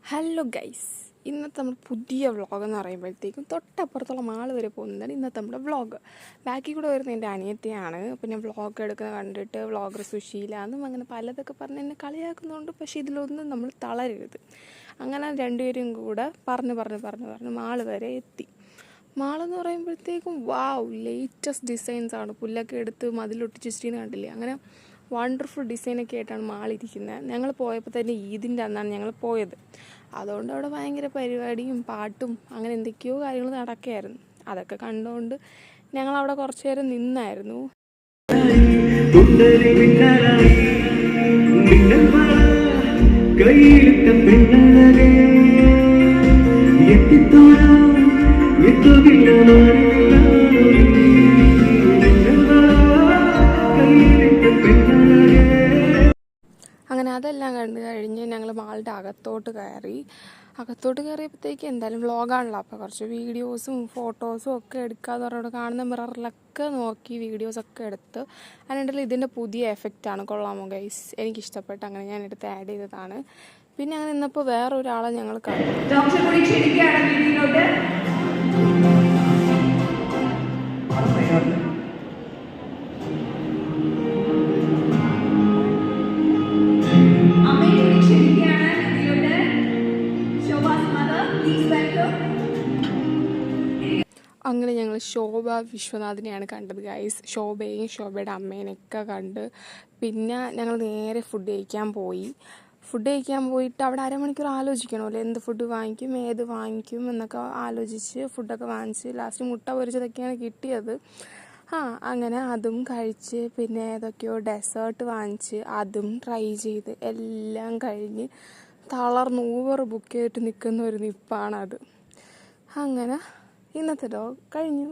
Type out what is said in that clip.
Hello guys, ഇന്നത്തെ നമ്മുടെ പുതിയ വ്ളോഗെന്ന് പറയുമ്പോഴത്തേക്കും തൊട്ടപ്പുറത്തുള്ള മാൾ വരെ പോകുന്നതാണ് ഇന്നത്തെ നമ്മുടെ വ്ളോഗ്. ബാക്കിൽ കൂടെ വരുന്ന എൻ്റെ അനിയത്തിയാണ്. അപ്പോൾ ഞാൻ വ്ളോഗ് എടുക്കുന്നത് കണ്ടിട്ട് വ്ളോഗർ സുശീലാന്നും അങ്ങനെ പലതൊക്കെ പറഞ്ഞ് എന്നെ കളിയാക്കുന്നുണ്ട്. പക്ഷേ ഇതിലൊന്നും നമ്മൾ തളരരുത്. അങ്ങനെ രണ്ടുപേരും കൂടെ പറഞ്ഞ് മാൾ വരെ എത്തി. മാളെന്ന് പറയുമ്പോഴത്തേക്കും ലേറ്റസ്റ്റ് ഡിസൈൻസാണ്. പുല്ലൊക്കെ എടുത്ത് മതിലൊട്ടിച്ച് വെച്ചിരിക്കുന്നത് കണ്ടില്ലേ? അങ്ങനെ വണ്ടർഫുൾ ഡിസൈനൊക്കെ ആയിട്ടാണ് മാളിരിക്കുന്നത്. ഞങ്ങൾ പോയപ്പോൾ തന്നെ ഈദിൻ്റെ അന്നാണ് ഞങ്ങൾ പോയത്. അതുകൊണ്ട് അവിടെ ഭയങ്കര പരിപാടിയും പാട്ടും അങ്ങനെ എന്തൊക്കെയോ കാര്യങ്ങൾ നടക്കുകയായിരുന്നു. അതൊക്കെ കണ്ടുകൊണ്ട് ഞങ്ങളവിടെ കുറച്ച് നേരം നിന്നായിരുന്നു. അങ്ങനെ അതെല്ലാം കണ്ടു കഴിഞ്ഞ് ഞങ്ങൾ മാളുടെ അകത്തോട്ട് കയറിയപ്പോഴത്തേക്ക് എന്തായാലും വ്ളോഗാണല്ലോ, അപ്പോൾ കുറച്ച് വീഡിയോസും ഫോട്ടോസും ഒക്കെ എടുക്കാമെന്ന് പറഞ്ഞുകൊണ്ട് കാണുന്ന മിററിലൊക്കെ നോക്കി വീഡിയോസൊക്കെ എടുത്ത്. അതിനുണ്ടല്ലോ ഇതിൻ്റെ പുതിയ എഫക്റ്റാണ്. കൊള്ളാമോ ഗൈസ്? എനിക്കിഷ്ടപ്പെട്ട്, അങ്ങനെ ഞാൻ എടുത്ത് ആഡ് ചെയ്തതാണ്. പിന്നെ അങ്ങനെ ഇന്നപ്പോൾ വേറൊരാളെ ഞങ്ങൾ കണ്ടു. അങ്ങനെ ഞങ്ങൾ ശോഭ വിശ്വനാഥിനെയാണ് കണ്ടത് ഗൈസ്. ശോഭയെയും ശോഭയുടെ അമ്മേനെയൊക്കെ കണ്ട് പിന്നെ ഞങ്ങൾ നേരെ ഫുഡ് കഴിക്കാൻ പോയിട്ട് അവിടെ അരമണിക്കൂർ ആലോചിക്കണമല്ലോ, എന്ത് ഫുഡ് വാങ്ങിക്കും, ഏത് വാങ്ങിക്കും എന്നൊക്കെ ആലോചിച്ച് ഫുഡൊക്കെ വാങ്ങിച്ച് ലാസ്റ്റ് മുട്ട പൊരിച്ചതൊക്കെയാണ് കിട്ടിയത്. അങ്ങനെ അതും കഴിച്ച് പിന്നെ ഏതൊക്കെയോ ഡെസേർട്ട് വാങ്ങിച്ച് അതും ട്രൈ ചെയ്ത് എല്ലാം കഴിഞ്ഞ് തളർന്ന് ഊബർ ബുക്ക് ചെയ്തിട്ട് നിൽക്കുന്ന ഒരു നിപ്പാണത്. അങ്ങനെ ഇന്നത്തെ ഡോഗ് കഴിഞ്ഞു.